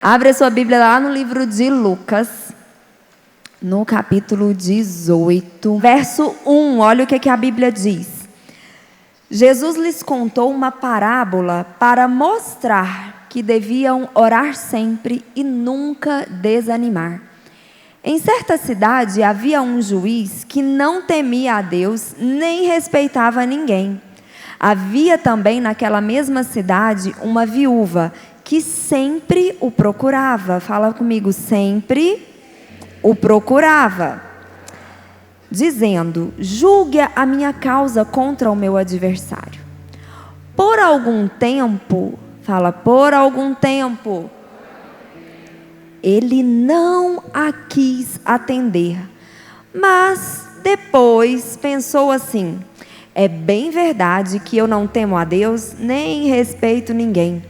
Abre a sua Bíblia lá no livro de Lucas, no capítulo 18, verso 1. Olha o que a Bíblia diz. Jesus lhes contou uma parábola para mostrar que deviam orar sempre e nunca desanimar. Em certa cidade havia um juiz que não temia a Deus nem respeitava ninguém. Havia também naquela mesma cidade uma viúva que sempre o procurava. Fala comigo, sempre o procurava, dizendo: julgue a minha causa contra o meu adversário. Por algum tempo, ele não a quis atender, mas depois pensou assim: é bem verdade que eu não temo a Deus, nem respeito ninguém.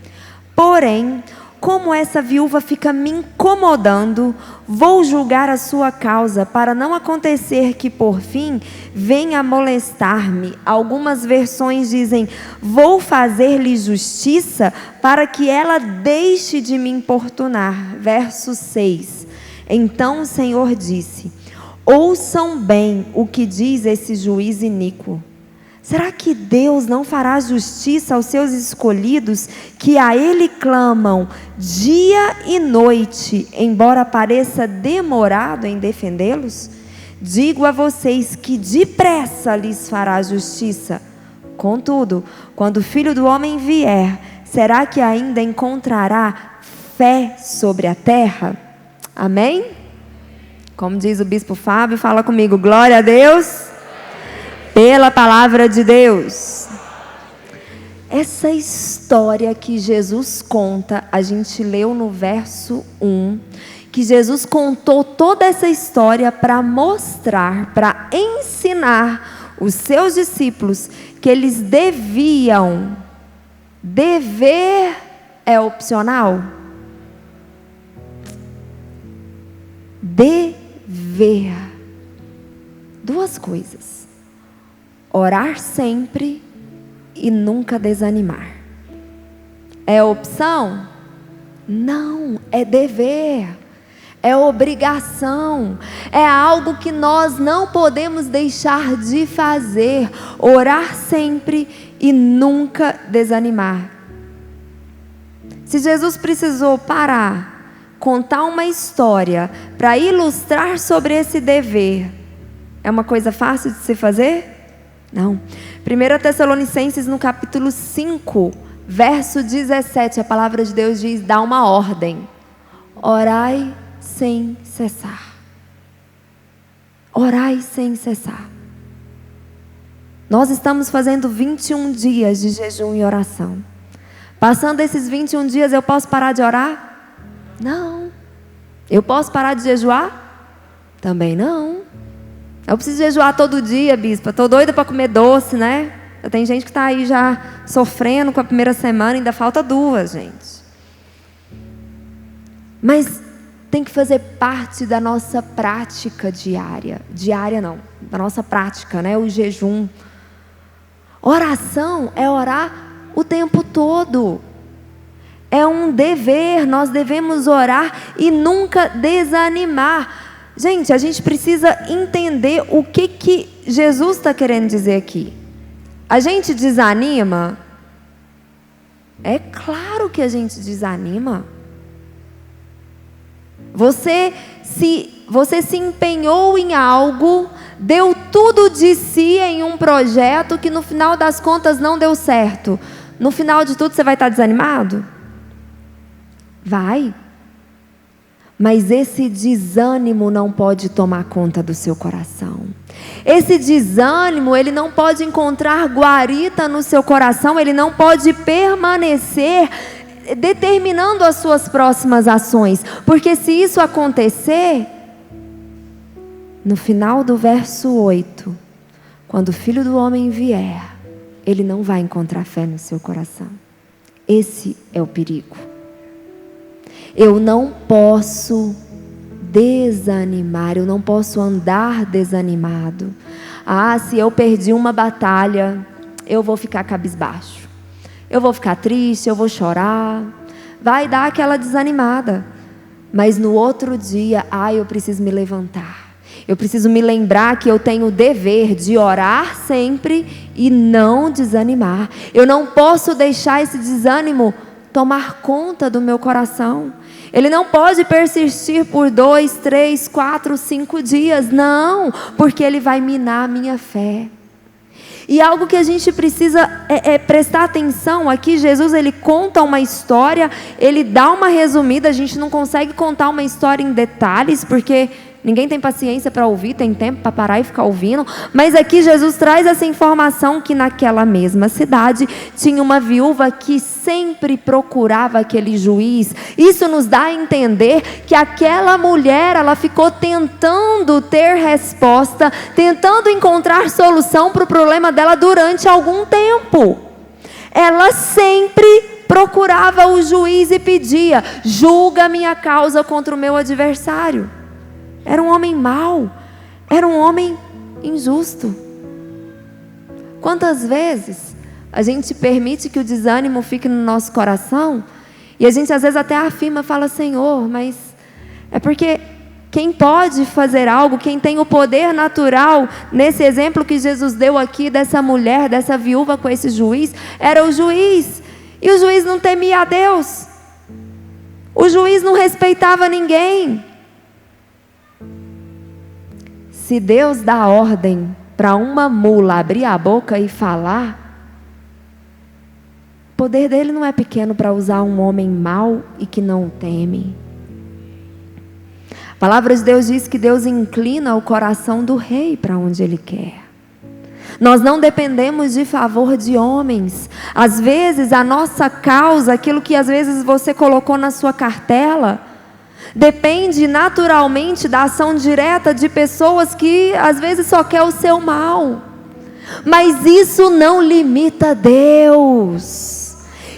Porém, como essa viúva fica me incomodando, vou julgar a sua causa, para não acontecer que, por fim, venha molestar-me. Algumas versões dizem: vou fazer-lhe justiça, para que ela deixe de me importunar. Verso 6. Então o Senhor disse: ouçam bem o que diz esse juiz iníquo. Será que Deus não fará justiça aos seus escolhidos, que a Ele clamam dia e noite, embora pareça demorado em defendê-los? Digo a vocês que depressa lhes fará justiça. Contudo, quando o Filho do Homem vier, será que ainda encontrará fé sobre a terra? Amém? Como diz o bispo Fábio, fala comigo: glória a Deus pela palavra de Deus. Essa história que Jesus conta, a gente leu no verso 1, que Jesus contou toda essa história para mostrar, para ensinar os seus discípulos que eles deviam. Dever é opcional? Dever. Duas coisas: orar sempre e nunca desanimar. É opção? Não, é dever, é obrigação, é algo que nós não podemos deixar de fazer. Orar sempre e nunca desanimar. Se Jesus precisou parar, contar uma história para ilustrar sobre esse dever, é uma coisa fácil de se fazer? Não. 1 Tessalonicenses no capítulo 5, verso 17, a palavra de Deus diz, dá uma ordem: orai sem cessar. Orai sem cessar. Nós estamos fazendo 21 dias de jejum e oração. Passando esses 21 dias, eu posso parar de orar? Não. Eu posso parar de jejuar? Também não. Eu preciso jejuar todo dia, bispa. Estou doida para comer doce, né? Tem gente que está aí já sofrendo com a primeira semana, ainda falta 2, gente. Mas tem que fazer parte da nossa prática diária. Diária não, da nossa prática, né? O jejum. Oração é orar o tempo todo. É um dever, nós devemos orar e nunca desanimar. Gente, a gente precisa entender o que Jesus está querendo dizer aqui. A gente desanima? É claro que a gente desanima. Você se empenhou em algo, deu tudo de si em um projeto que no final das contas não deu certo. No final de tudo você vai estar desanimado? Vai. Mas esse desânimo não pode tomar conta do seu coração. Esse desânimo, ele não pode encontrar guarita no seu coração, ele não pode permanecer determinando as suas próximas ações. Porque se isso acontecer, no final do verso 8, quando o Filho do Homem vier, ele não vai encontrar fé no seu coração. Esse é o perigo. Eu não posso desanimar, eu não posso andar desanimado. Se eu perdi uma batalha, eu vou ficar cabisbaixo. Eu vou ficar triste, eu vou chorar. vai dar aquela desanimada. Mas no outro dia, eu preciso me levantar. Eu preciso me lembrar que eu tenho o dever de orar sempre e não desanimar. Eu não posso deixar esse desânimo tomar conta do meu coração. Ele não pode persistir por 2, 3, 4, 5 dias. Não, porque ele vai minar a minha fé. E algo que a gente precisa prestar atenção aqui, Jesus ele conta uma história, ele dá uma resumida, a gente não consegue contar uma história em detalhes, porque ninguém tem paciência para ouvir, tem tempo para parar e ficar ouvindo. Mas aqui Jesus traz essa informação que naquela mesma cidade tinha uma viúva que sempre procurava aquele juiz. Isso nos dá a entender que aquela mulher, ela ficou tentando ter resposta, tentando encontrar solução para o problema dela durante algum tempo. Ela sempre procurava o juiz e pedia: julga a minha causa contra o meu adversário. Era um homem mau, era um homem injusto. Quantas vezes a gente permite que o desânimo fique no nosso coração e a gente às vezes até afirma, fala: Senhor, mas é porque quem pode fazer algo, quem tem o poder natural, nesse exemplo que Jesus deu aqui dessa mulher, dessa viúva com esse juiz, era o juiz. E o juiz não temia a Deus, o juiz não respeitava ninguém. Se Deus dá ordem para uma mula abrir a boca e falar, o poder dele não é pequeno para usar um homem mau e que não teme. A palavra de Deus diz que Deus inclina o coração do rei para onde ele quer. Nós não dependemos de favor de homens. Às vezes a nossa causa, aquilo que às vezes você colocou na sua cartela, depende naturalmente da ação direta de pessoas que às vezes só quer o seu mal. Mas isso não limita Deus.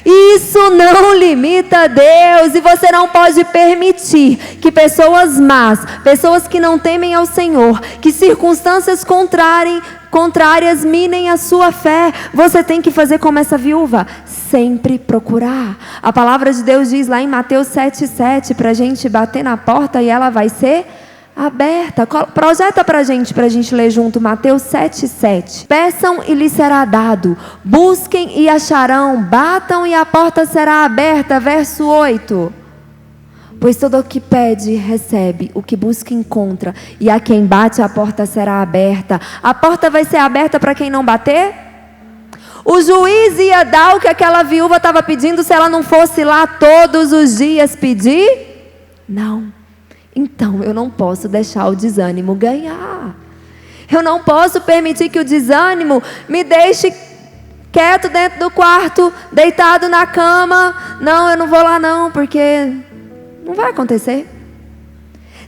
Isso não limita Deus. E você não pode permitir que pessoas más, pessoas que não temem ao Senhor, que circunstâncias contrárias minem a sua fé. Você tem que fazer como essa viúva, sempre procurar. A palavra de Deus diz lá em Mateus 7,7 para a gente bater na porta e ela vai ser aberta. Projeta para a gente ler junto Mateus 7,7. Peçam e lhes será dado, busquem e acharão, batam e a porta será aberta. Verso 8. Pois todo o que pede, recebe, o que busca, encontra, e a quem bate, a porta será aberta. A porta vai ser aberta para quem não bater? O juiz ia dar o que aquela viúva estava pedindo se ela não fosse lá todos os dias pedir? Não. Então eu não posso deixar o desânimo ganhar. Eu não posso permitir que o desânimo me deixe quieto dentro do quarto, deitado na cama. Não, eu não vou lá não, porque não vai acontecer.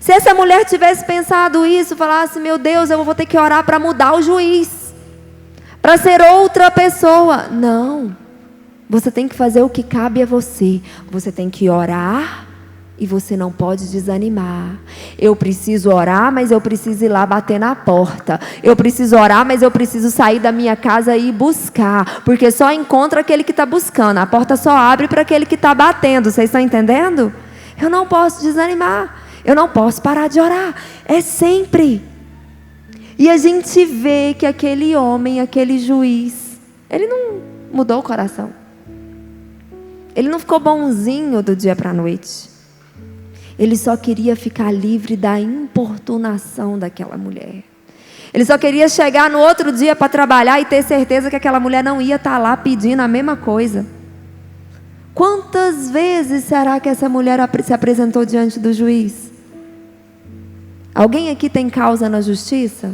Se essa mulher tivesse pensado isso, falasse: meu Deus, eu vou ter que orar para mudar o juiz, para ser outra pessoa. Não. Você tem que fazer o que cabe a você. Você tem que orar e você não pode desanimar. Eu preciso orar, mas eu preciso ir lá bater na porta. Eu preciso orar, mas eu preciso sair da minha casa e ir buscar. Porque só encontra aquele que está buscando. A porta só abre para aquele que está batendo. Vocês estão entendendo? Eu não posso desanimar. Eu não posso parar de orar. É sempre. E a gente vê que aquele homem, aquele juiz, ele não mudou o coração. Ele não ficou bonzinho do dia para a noite. Ele só queria ficar livre da importunação daquela mulher. Ele só queria chegar no outro dia para trabalhar e ter certeza que aquela mulher não ia estar lá pedindo a mesma coisa. Quantas vezes será que essa mulher se apresentou diante do juiz? Alguém aqui tem causa na justiça?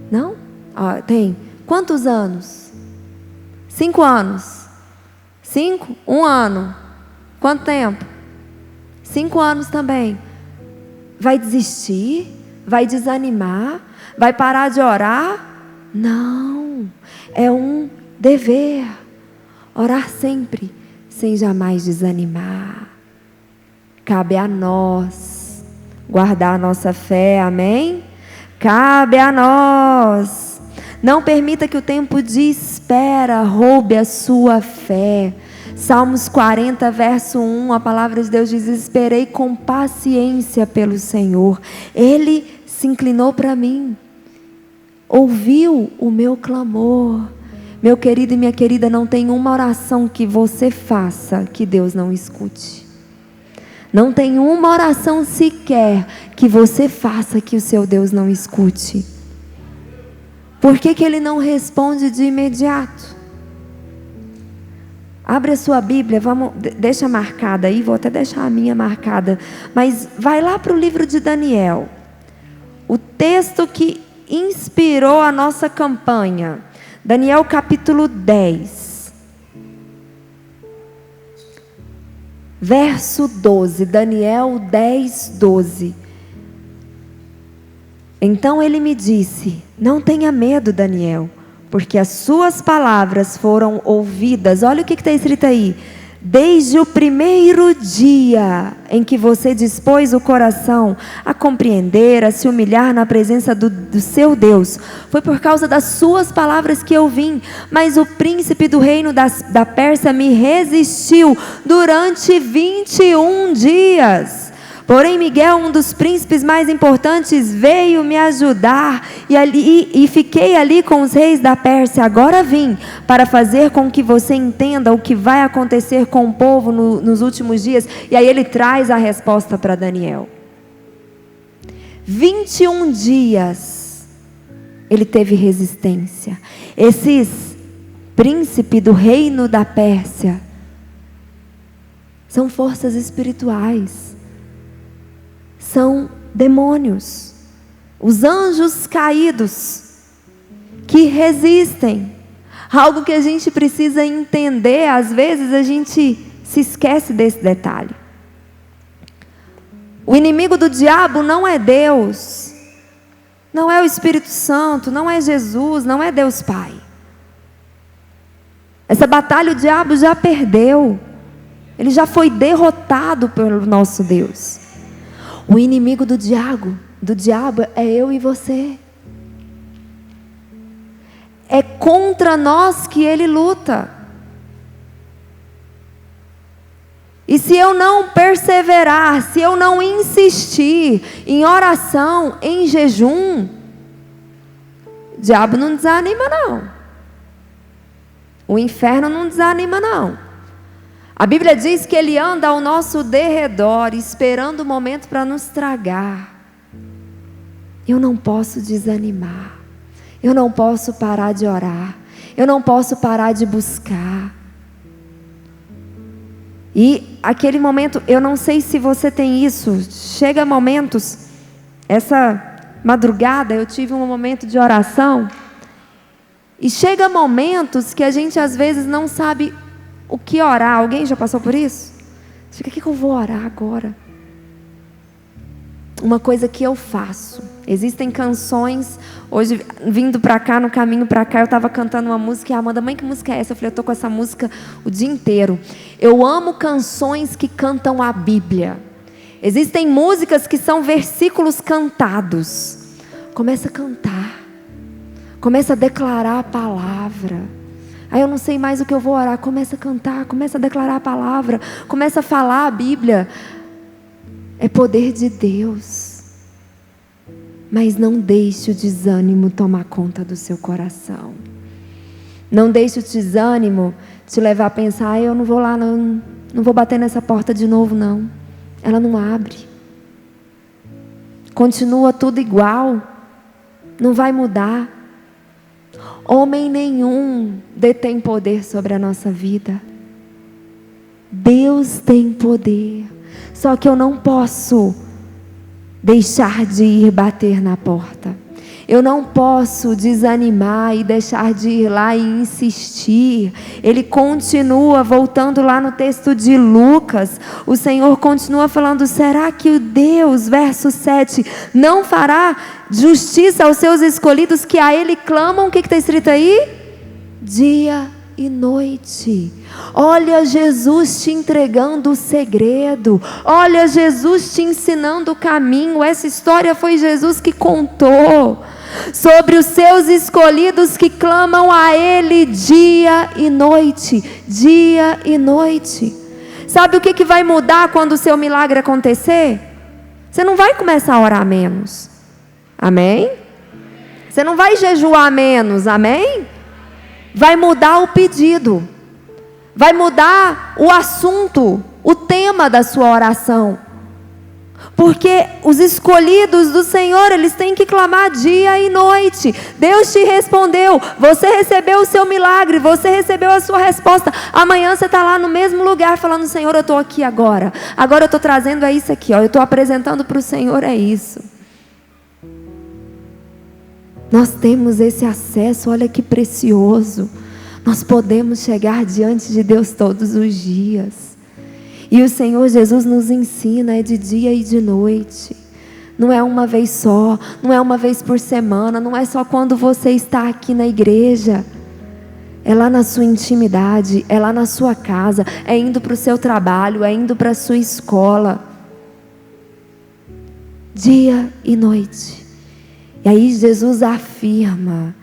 Não? Tem. Quantos anos? 5 anos. 5? 1 ano. Quanto tempo? 5 anos também. Vai desistir? Vai desanimar? Vai parar de orar? Não. É um dever. Orar sempre, sem jamais desanimar. Cabe a nós guardar a nossa fé, amém? Cabe a nós. Não permita que o tempo de espera roube a sua fé. Salmos 40, verso 1, a palavra de Deus diz: esperei com paciência pelo Senhor. Ele se inclinou para mim, ouviu o meu clamor. Meu querido e minha querida, não tem uma oração que você faça que Deus não escute. Não tem uma oração sequer que você faça que o seu Deus não escute. Por que Ele não responde de imediato? Abre a sua Bíblia, deixa marcada aí, vou até deixar a minha marcada. Mas vai lá para o livro de Daniel. O texto que inspirou a nossa campanha. Daniel capítulo 10. Verso 12, Daniel 10, 12. Então ele me disse: não tenha medo, Daniel, porque as suas palavras foram ouvidas. Olha o que está escrito aí. Desde o primeiro dia em que você dispôs o coração a compreender, a se humilhar na presença do seu Deus, foi por causa das suas palavras que eu vim. Mas o príncipe do reino da Pérsia me resistiu durante 21 dias. Porém Miguel, um dos príncipes mais importantes, veio me ajudar e fiquei ali com os reis da Pérsia. Agora vim para fazer com que você entenda o que vai acontecer com o povo nos últimos dias. E aí ele traz a resposta para Daniel. 21 dias ele teve resistência. Esses príncipes do reino da Pérsia são forças espirituais. São demônios, os anjos caídos, que resistem. Algo que a gente precisa entender, às vezes a gente se esquece desse detalhe. O inimigo do diabo não é Deus, não é o Espírito Santo, não é Jesus, não é Deus Pai. Essa batalha o diabo já perdeu, ele já foi derrotado pelo nosso Deus. O inimigo do diabo é eu e você. É contra nós que ele luta. E se eu não perseverar, se eu não insistir em oração, em jejum, o diabo não desanima não. O inferno não desanima não. A Bíblia diz que ele anda ao nosso derredor, esperando o momento para nos tragar. Eu não posso desanimar. Eu não posso parar de orar. Eu não posso parar de buscar. E aquele momento, eu não sei se você tem isso. Chega momentos, essa madrugada eu tive um momento de oração. E chega momentos que a gente às vezes não sabe o que orar. Alguém já passou por isso? Fica, o que eu vou orar agora? Uma coisa que eu faço. Existem canções. Hoje, vindo para cá, no caminho para cá, eu estava cantando uma música. E a Amanda, mãe, que música é essa? Eu falei, eu estou com essa música o dia inteiro. Eu amo canções que cantam a Bíblia. Existem músicas que são versículos cantados. Começa a cantar. Começa a declarar a palavra. Aí eu não sei mais o que eu vou orar. Começa a cantar, começa a declarar a palavra, começa a falar a Bíblia. É poder de Deus. Mas não deixe o desânimo tomar conta do seu coração. Não deixe o desânimo te levar a pensar: eu não vou lá, não vou bater nessa porta de novo não. Ela não abre. Continua tudo igual. Não vai mudar. Homem nenhum detém poder sobre a nossa vida. Deus tem poder. Só que eu não posso deixar de ir bater na porta. Eu não posso desanimar e deixar de ir lá e insistir. Ele continua, voltando lá no texto de Lucas, o Senhor continua falando: será que o Deus, verso 7, não fará justiça aos seus escolhidos que a Ele clamam? O que está escrito aí? Dia e noite. Olha Jesus te entregando o segredo. Olha Jesus te ensinando o caminho. Essa história foi Jesus que contou. sobre os seus escolhidos que clamam a Ele dia e noite, dia e noite. Sabe o que vai mudar quando o seu milagre acontecer? Você não vai começar a orar menos, amém? Você não vai jejuar menos, amém? Vai mudar o pedido, vai mudar o assunto, o tema da sua oração. Porque os escolhidos do Senhor, eles têm que clamar dia e noite. Deus te respondeu, você recebeu o seu milagre, você recebeu a sua resposta. Amanhã você está lá no mesmo lugar falando: Senhor, eu estou aqui agora. Agora eu estou trazendo isso aqui, ó. Eu estou apresentando para o Senhor, é isso. Nós temos esse acesso, olha que precioso. Nós podemos chegar diante de Deus todos os dias. E o Senhor Jesus nos ensina, é de dia e de noite. Não é uma vez só, não é uma vez por semana, não é só quando você está aqui na igreja. É lá na sua intimidade, é lá na sua casa, é indo para o seu trabalho, é indo para a sua escola. Dia e noite. E aí Jesus afirma: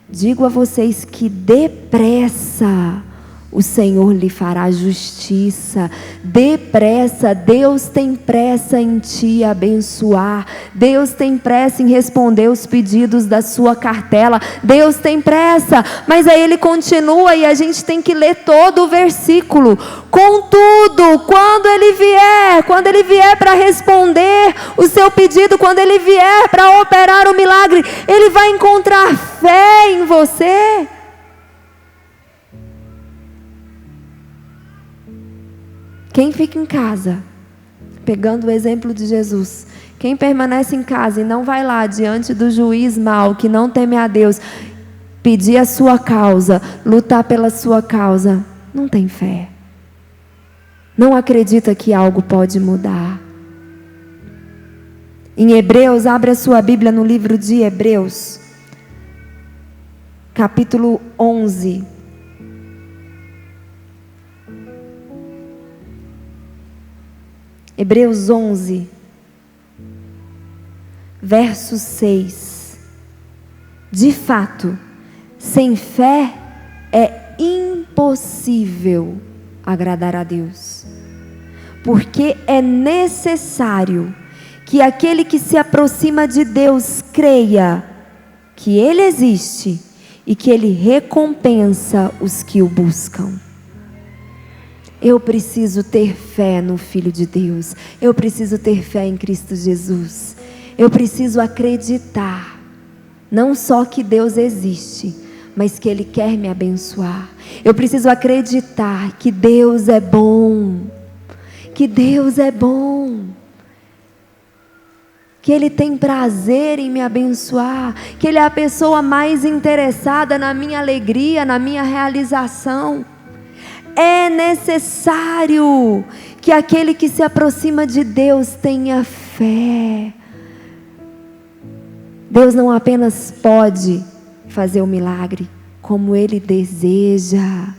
digo a vocês que depressa o Senhor lhe fará justiça. Depressa, Deus tem pressa em te abençoar. Deus tem pressa em responder os pedidos da sua cartela. Deus tem pressa, mas aí ele continua e a gente tem que ler todo o versículo. Contudo, quando ele vier para responder o seu pedido, quando ele vier para operar o milagre, ele vai encontrar fé em você. Quem fica em casa, pegando o exemplo de Jesus, quem permanece em casa e não vai lá diante do juiz mau, que não teme a Deus, pedir a sua causa, lutar pela sua causa, não tem fé. Não acredita que algo pode mudar. Em Hebreus, abre a sua Bíblia no livro de Hebreus, capítulo 11. Hebreus 11, verso 6. De fato, sem fé é impossível agradar a Deus, porque é necessário que aquele que se aproxima de Deus creia que Ele existe e que Ele recompensa os que o buscam. Eu preciso ter fé no Filho de Deus. Eu preciso ter fé em Cristo Jesus. Eu preciso acreditar, não só que Deus existe, mas que Ele quer me abençoar. Eu preciso acreditar que Deus é bom. Que Deus é bom. Que Ele tem prazer em me abençoar. Que Ele é a pessoa mais interessada na minha alegria, na minha realização. É necessário que aquele que se aproxima de Deus tenha fé. Deus não apenas pode fazer o milagre, como Ele deseja,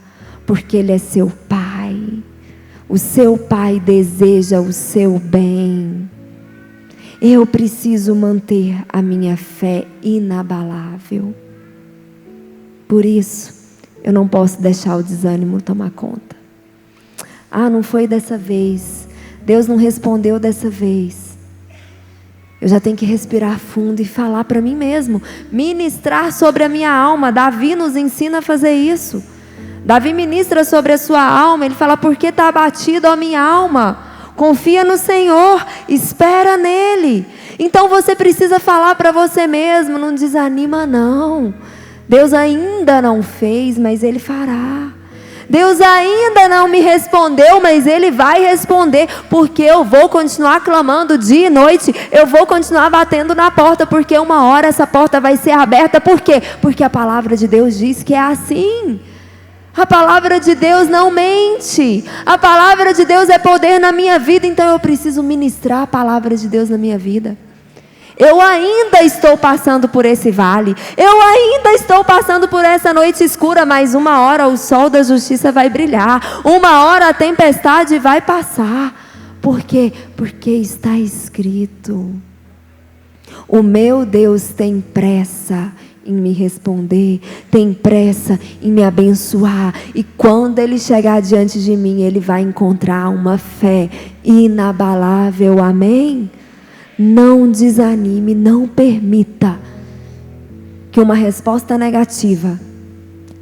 porque Ele é seu Pai. O seu Pai deseja o seu bem. Eu preciso manter a minha fé inabalável. Por isso, eu não posso deixar o desânimo tomar conta. Ah, não foi dessa vez. Deus não respondeu dessa vez. Eu já tenho que respirar fundo e falar para mim mesmo. Ministrar sobre a minha alma. Davi nos ensina a fazer isso. Davi ministra sobre a sua alma. Ele fala: por que está abatido a minha alma? Confia no Senhor. Espera nele. Então você precisa falar para você mesmo. Não desanima não. Deus ainda não fez, mas Ele fará. Deus ainda não me respondeu, mas Ele vai responder, porque eu vou continuar clamando dia e noite, eu vou continuar batendo na porta, porque uma hora essa porta vai ser aberta. Por quê? Porque a palavra de Deus diz que é assim. A palavra de Deus não mente. A palavra de Deus é poder na minha vida, então eu preciso ministrar a palavra de Deus na minha vida. Eu ainda estou passando por esse vale. Eu ainda estou passando por essa noite escura. Mas uma hora o sol da justiça vai brilhar. Uma hora a tempestade vai passar. Por quê? Porque está escrito. O meu Deus tem pressa em me responder, tem pressa em me abençoar. E quando Ele chegar diante de mim, Ele vai encontrar uma fé inabalável. Amém? Não desanime, não permita que uma resposta negativa,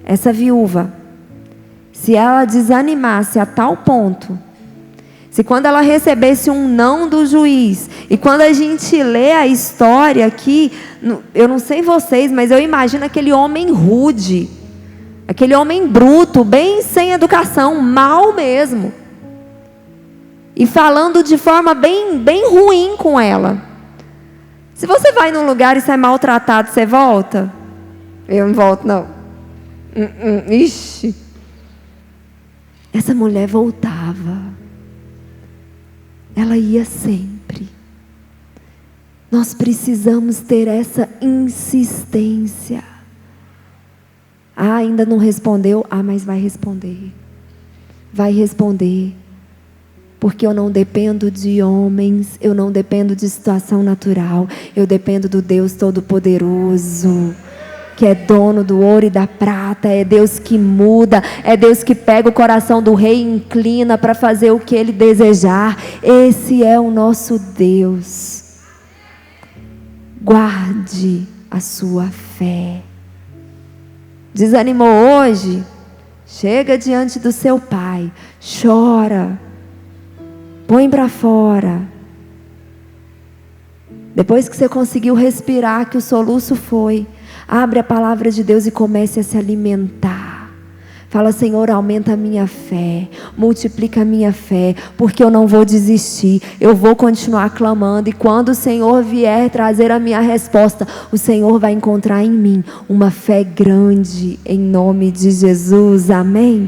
essa viúva, se ela desanimasse a tal ponto, se quando ela recebesse um não do juiz, e quando a gente lê a história aqui, eu não sei vocês, mas eu imagino aquele homem rude, aquele homem bruto, bem sem educação, mal mesmo, e falando de forma bem ruim com ela. Se você vai num lugar e você é maltratado, você volta? Eu não volto não. Ixi. Essa mulher voltava. Ela ia sempre. Nós precisamos ter essa insistência. Ainda não respondeu? Mas vai responder. Vai responder. Porque eu não dependo de homens, eu não dependo de situação natural, eu dependo do Deus Todo-Poderoso, que é dono do ouro e da prata, é Deus que muda, é Deus que pega o coração do rei e inclina para fazer o que Ele desejar. Esse é o nosso Deus. Guarde a sua fé. Desanimou hoje? Chega diante do seu Pai, chora, põe para fora. Depois que você conseguiu respirar, que o soluço foi, abre a palavra de Deus e comece a se alimentar. Fala: Senhor, aumenta a minha fé, multiplica a minha fé, porque eu não vou desistir, eu vou continuar clamando, e quando o Senhor vier trazer a minha resposta, o Senhor vai encontrar em mim uma fé grande, em nome de Jesus, amém?